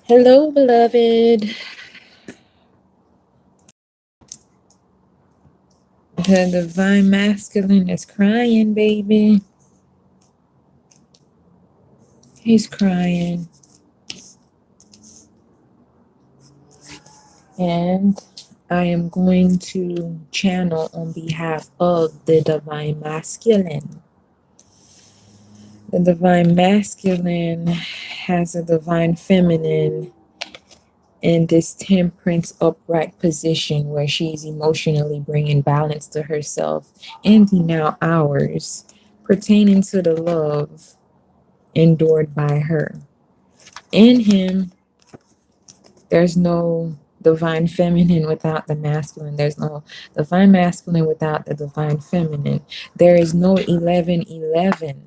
Hello, beloved. The divine masculine is crying, baby. He's crying. And I am going to channel on behalf of the divine masculine. The divine masculine has a divine feminine in this temperance upright position where she's emotionally bringing balance to herself and the now hours pertaining to the love endured by her. In him, there's no divine feminine without the masculine. There's no divine masculine without the divine feminine. There is no 1111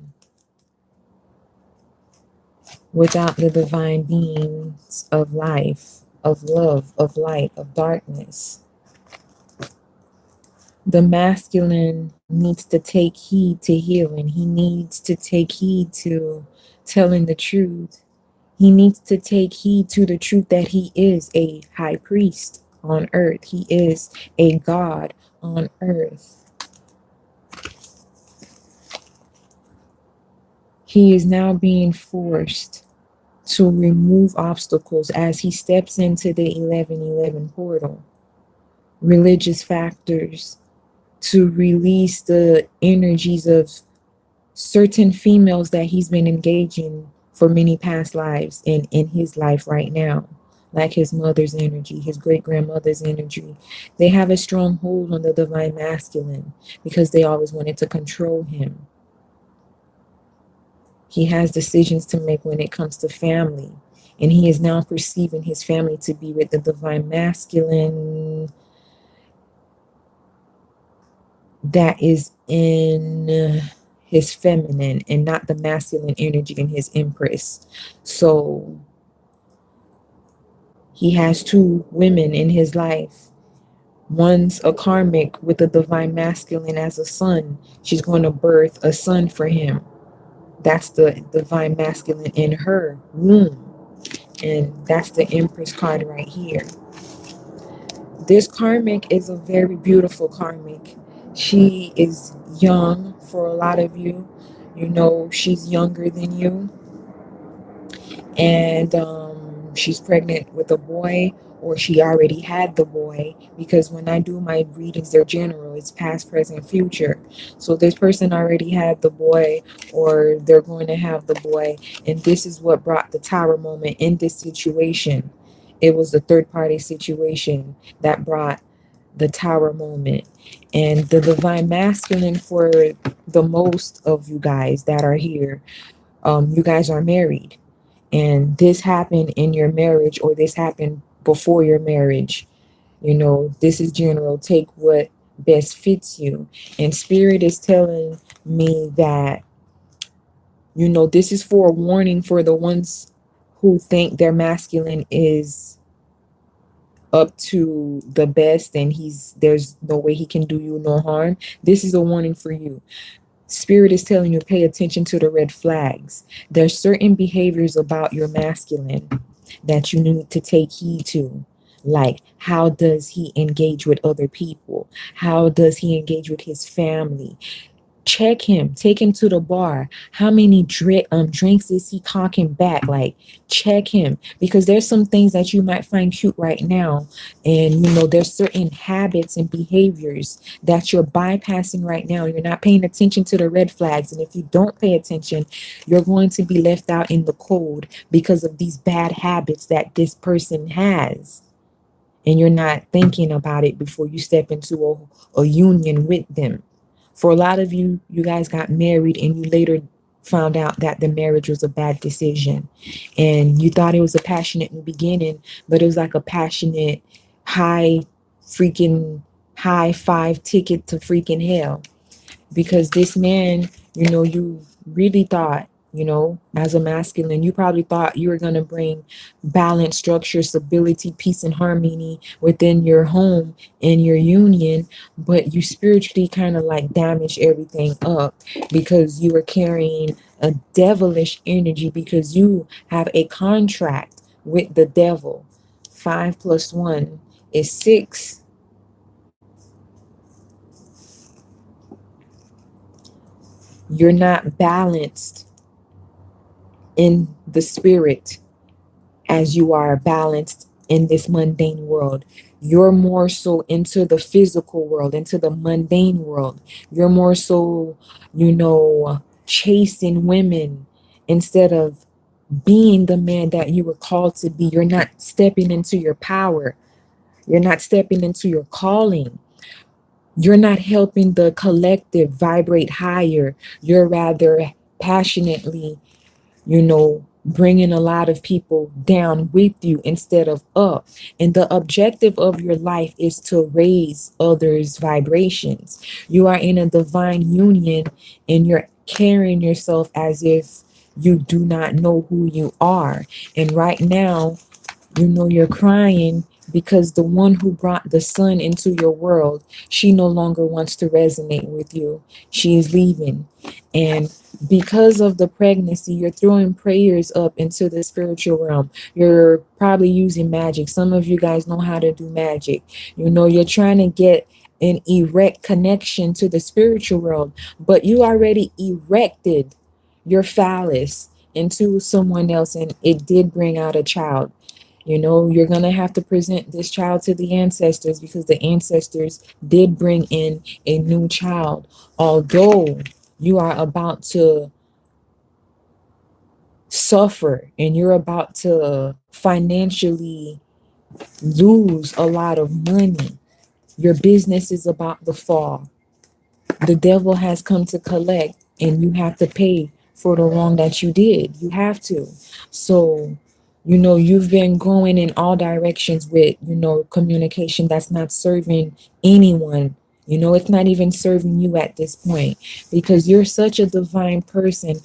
without the divine beings of life, of love, of light, of darkness. The masculine needs to take heed to healing. He needs to take heed to telling the truth. He needs to take heed to the truth that he is a high priest on earth. He is a God on earth. He is now being forced to remove obstacles as he steps into the 1111 portal. Religious factors to release the energies of certain females that he's been engaging for many past lives and in his life right now, like his mother's energy, his great-grandmother's energy. They have a strong hold on the divine masculine because they always wanted to control him. He has decisions to make when it comes to family, and he is now perceiving his family to be with the divine masculine that is in his feminine and not the masculine energy in his empress. So he has two women in his life. One's a karmic with the divine masculine as a son. She's going to birth a son for him. That's the divine masculine in her womb. And that's the empress card right here. This karmic is a very beautiful karmic. She is young for a lot of you. You know, she's younger than you. And she's pregnant with a boy, or she already had the boy, because when I do my readings, they're general. It's past, present, future. So this person already had the boy, or they're going to have the boy. And this is what brought the tower moment in this situation. It was the third party situation that brought the tower moment. And the divine masculine, for the most of you guys that are here, you guys are married, and this happened in your marriage, or this happened before your marriage. You know, this is general. Take what best fits you. And spirit is telling me that, you know, this is for a warning for the ones who think their masculine is up to the best and there's no way he can do you no harm. This is a warning for you. Spirit is telling you, pay attention to the red flags. There's certain behaviors about your masculine that you need to take heed to. Like, how does he engage with other people? How does he engage with his family? Check him. Take him to the bar. How many drinks is he cocking back? Like, check him, because there's some things that you might find cute right now, and you know there's certain habits and behaviors that you're bypassing right now. You're not paying attention to the red flags, and if you don't pay attention, you're going to be left out in the cold because of these bad habits that this person has, and you're not thinking about it before you step into a union with them. For a lot of you, you guys got married and you later found out that the marriage was a bad decision. And you thought it was a passionate in the beginning, but it was like a passionate, high, freaking high five ticket to freaking hell. Because this man, you know, you really thought, you know, as a masculine, you probably thought you were going to bring balance, structure, stability, peace, and harmony within your home and your union, but you spiritually kind of like damaged everything up because you were carrying a devilish energy, because you have a contract with the devil. 5 plus 1 is 6. You're not balanced in the spirit as you are balanced in this mundane world. You're more so into the physical world, into the mundane world. You're more so, chasing women instead of being the man that you were called to be. You're not stepping into your power. You're not stepping into your calling. You're not helping the collective vibrate higher. You're rather passionately, bringing a lot of people down with you instead of up. And the objective of your life is to raise others' vibrations. You are in a divine union and you're carrying yourself as if you do not know who you are. And right now, you're crying because the one who brought the sun into your world, she no longer wants to resonate with you. She is leaving. And because of the pregnancy, you're throwing prayers up into the spiritual realm. You're probably using magic. Some of you guys know how to do magic. You're trying to get an erect connection to the spiritual world, but you already erected your phallus into someone else, and it did bring out a child. You're going to have to present this child to the ancestors because the ancestors did bring in a new child. Although you are about to suffer and you're about to financially lose a lot of money, your business is about to fall. The devil has come to collect, and you have to pay for the wrong that you did. You have to. So, you've been going in all directions with, communication that's not serving anyone. It's not even serving you at this point because you're such a divine person.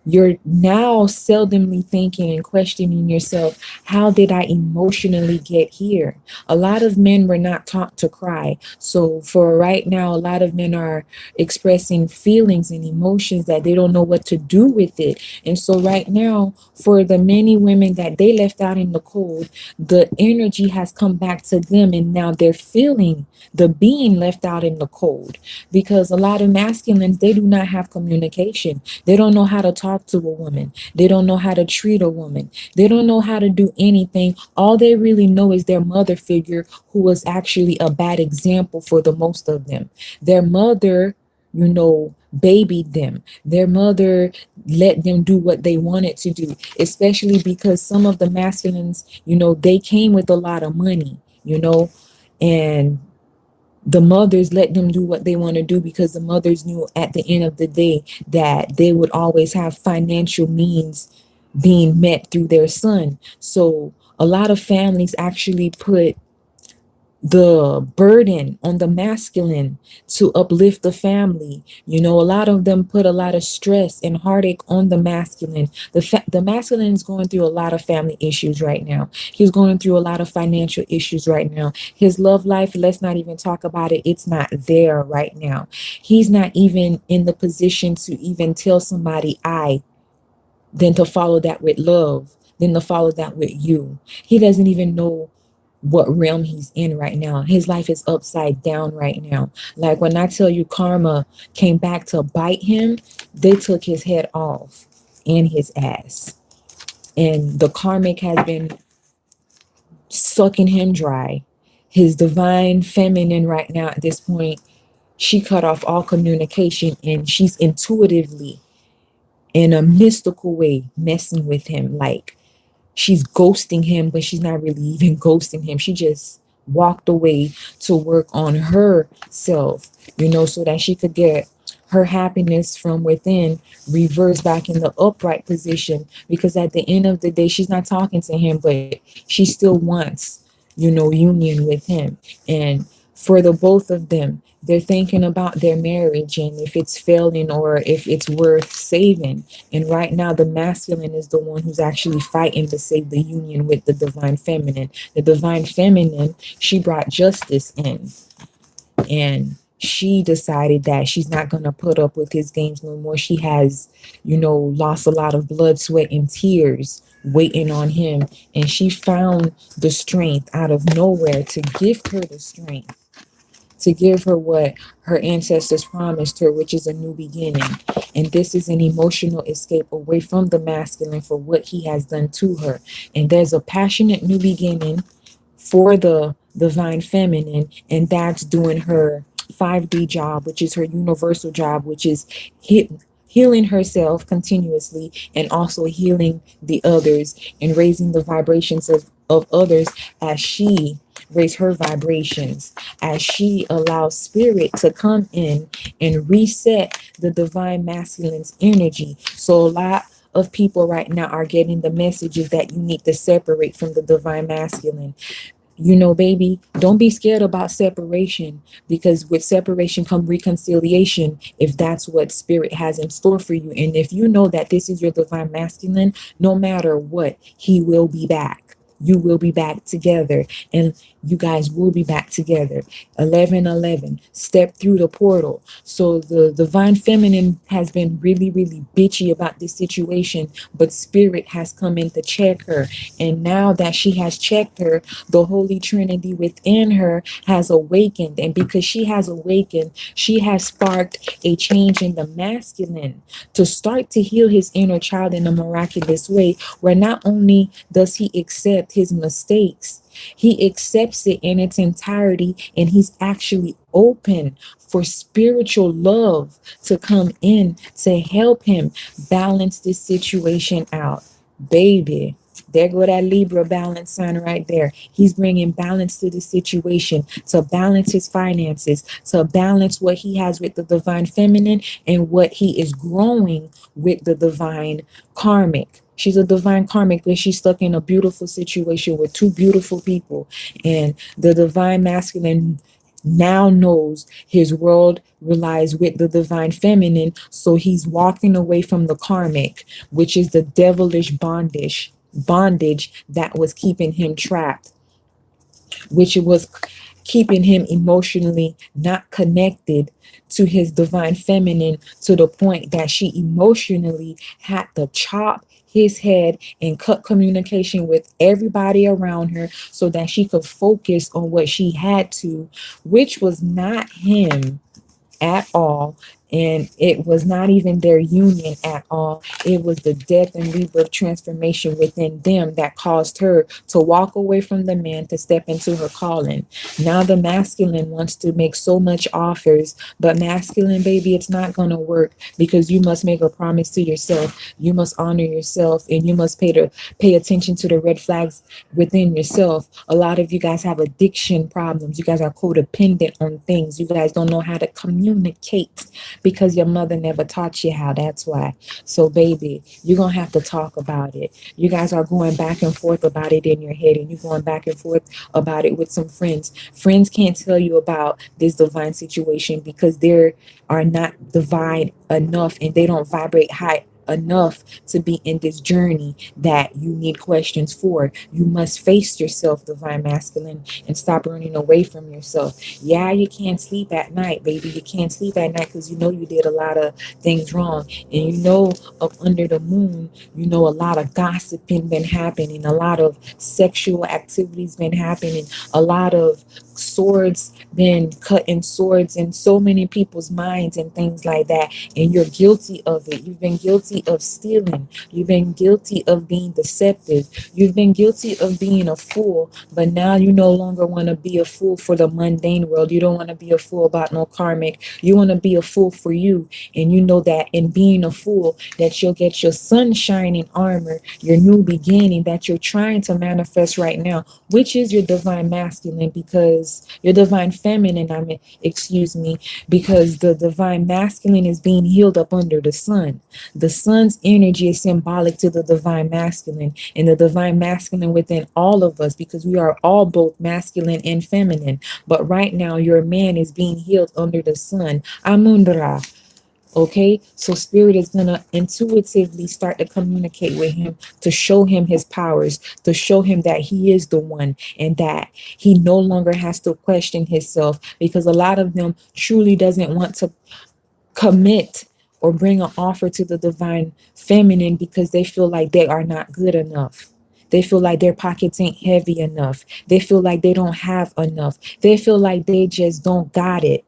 You're now seldomly thinking and questioning yourself, how did I emotionally get here? A lot of men were not taught to cry. So for right now, a lot of men are expressing feelings and emotions that they don't know what to do with it. And so right now, for the many women that they left out in the cold, the energy has come back to them, and now they're feeling the being left out in the cold, because a lot of masculines, they do not have communication. They don't know how to talk to a woman. They don't know how to treat a woman. They don't know how to do anything. All they really know is their mother figure, who was actually a bad example for the most of them. Their mother, babied them. Their mother let them do what they wanted to do, especially because some of the masculines, they came with a lot of money, and the mothers let them do what they want to do because the mothers knew at the end of the day that they would always have financial means being met through their son. So a lot of families actually put the burden on the masculine to uplift the family. A lot of them put a lot of stress and heartache on the masculine. The masculine is going through a lot of family issues right now. He's going through a lot of financial issues right now. His love life, let's not even talk about it. It's not there right now. He's not even in the position to even tell somebody then to follow that with love, then to follow that with you. He doesn't even know what realm he's in right now. His life is upside down right now. Like when I tell you karma came back to bite him, they took his head off and his ass. And the karmic has been sucking him dry. His divine feminine right now at this point, she cut off all communication, and she's intuitively, in a mystical way, messing with him. Like, she's ghosting him, but she's not really even ghosting him. She just walked away to work on herself, so that she could get her happiness from within reversed back in the upright position. Because at the end of the day, she's not talking to him, but she still wants, union with him. And for the both of them, they're thinking about their marriage and if it's failing or if it's worth saving. And right now, the masculine is the one who's actually fighting to save the union with the divine feminine. The divine feminine, she brought justice in. And she decided that she's not going to put up with his games no more. She has, lost a lot of blood, sweat, and tears waiting on him. And she found the strength out of nowhere to gift her the strength, to give her what her ancestors promised her, which is a new beginning. And this is an emotional escape away from the masculine for what he has done to her. And there's a passionate new beginning for the divine feminine, and that's doing her 5D job, which is her universal job, which is healing herself continuously and also healing the others and raising the vibrations of others as she raise her vibrations, as she allows spirit to come in and reset the divine masculine's energy. So a lot of people right now are getting the messages that you need to separate from the divine masculine. Baby, don't be scared about separation, because with separation come reconciliation, if that's what spirit has in store for you. And if you know that this is your divine masculine, no matter what, he will be back. You will be back together, and you guys will be back together. 1111, step through the portal. So the divine feminine has been really, really bitchy about this situation, but spirit has come in to check her. And now that she has checked her, the Holy Trinity within her has awakened. And because she has awakened, she has sparked a change in the masculine to start to heal his inner child in a miraculous way, where not only does he accept his mistakes, he accepts it in its entirety, and he's actually open for spiritual love to come in to help him balance this situation out. Baby, there go that Libra balance sign right there. He's bringing balance to the situation, to balance his finances, to balance what he has with the divine feminine and what he is growing with the divine karmic. She's a divine karmic, but she's stuck in a beautiful situation with two beautiful people. And the divine masculine now knows his world relies with the divine feminine. So he's walking away from the karmic, which is the devilish bondage that was keeping him trapped, which was keeping him emotionally not connected to his divine feminine, to the point that she emotionally had to chop his head and cut communication with everybody around her so that she could focus on what she had to, which was not him at all. And it was not even their union at all. It was the death and rebirth transformation within them that caused her to walk away from the man to step into her calling. Now the masculine wants to make so much offers, but masculine, baby, it's not going to work, because you must make a promise to yourself. You must honor yourself, and you must pay attention to the red flags within yourself. A lot of you guys have addiction problems. You guys are codependent on things. You guys don't know how to communicate because your mother never taught you how. That's why. So baby, you're gonna have to talk about it. You guys are going back and forth about it in your head, and you're going back and forth about it with some friends can't tell you about this divine situation because they are not divine enough, and they don't vibrate high enough to be in this journey that you need questions for. You must face yourself, divine masculine, and stop running away from yourself. Yeah, you can't sleep at night, baby. You can't sleep at night because you know you did a lot of things wrong. And you know, up under the moon, you know, a lot of gossiping been happening, a lot of sexual activities been happening, a lot of swords been cutting swords in so many people's minds and things like that. And you're guilty of it. You've been guilty of stealing. You've been guilty of being deceptive. You've been guilty of being a fool. But now you no longer want to be a fool for the mundane world. You don't want to be a fool about no karmic. You want to be a fool for you. And you know that in being a fool, that you'll get your sunshining armor, your new beginning that you're trying to manifest right now, which is your divine masculine, because your divine feminine, because the divine masculine is being healed up under the sun. The sun's energy is symbolic to the divine masculine, and the divine masculine within all of us, because we are all both masculine and feminine. But right now, your man is being healed under the sun. Amundra. Okay, so spirit is gonna intuitively start to communicate with him to show him his powers, to show him that he is the one and that he no longer has to question himself, because a lot of them truly doesn't want to commit or bring an offer to the divine feminine because they feel like they are not good enough. They feel like their pockets ain't heavy enough. They feel like they don't have enough. They feel like they just don't got it,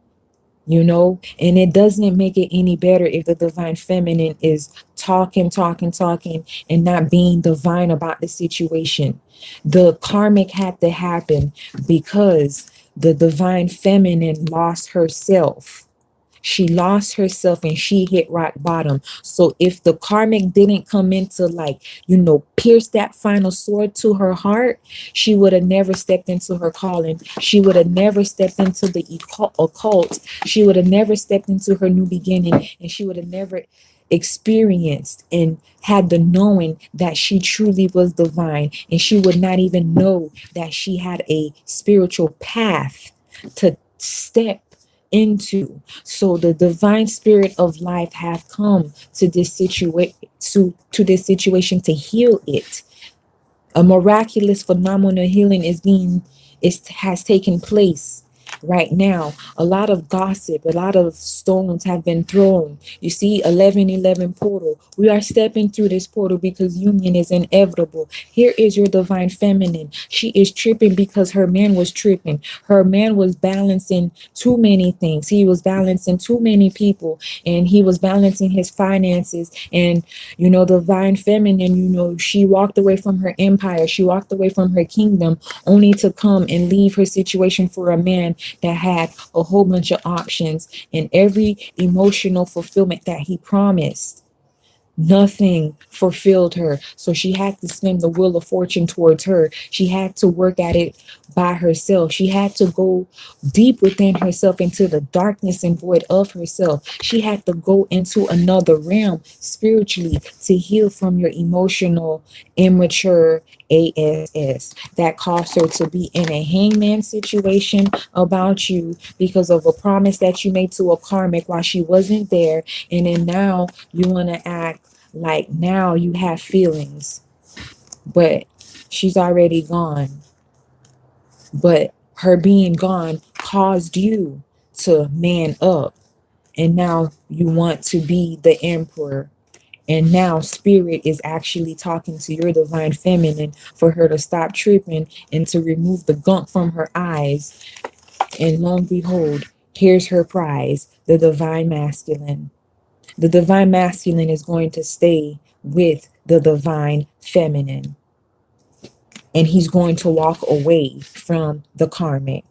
you know. And it doesn't make it any better if the divine feminine is talking and not being divine about the situation. The karmic had to happen because the divine feminine lost herself. She lost herself and she hit rock bottom. So if the karmic didn't come in to, like, pierce that final sword to her heart, she would have never stepped into her calling. She would have never stepped into the occult. She would have never stepped into her new beginning, and she would have never experienced and had the knowing that she truly was divine, and she would not even know that she had a spiritual path to step into. So the divine spirit of life have come to this to this situation to heal it. A miraculous phenomenal healing has taken place right now. A lot of gossip, a lot of stones have been thrown. You see, 1111 portal. We are stepping through this portal because union is inevitable. Here is your divine feminine. She is tripping because her man was tripping. Her man was balancing too many things. He was balancing too many people, and he was balancing his finances. And divine feminine, she walked away from her empire. She walked away from her kingdom only to come and leave her situation for a man that had a whole bunch of options and every emotional fulfillment that he promised. Nothing fulfilled her. So she had to spin the wheel of fortune towards her. She had to work at it by herself. She had to go deep within herself into the darkness and void of herself. She had to go into another realm spiritually to heal from your emotional, immature ASS that caused her to be in a hangman situation about you because of a promise that you made to a karmic while she wasn't there. And then now you want to act like now you have feelings, but she's already gone. But her being gone caused you to man up, and now you want to be the emperor. And now spirit is actually talking to your divine feminine for her to stop tripping and to remove the gunk from her eyes. And lo and behold, here's her prize, the divine masculine. The divine masculine is going to stay with the divine feminine. And he's going to walk away from the karmic.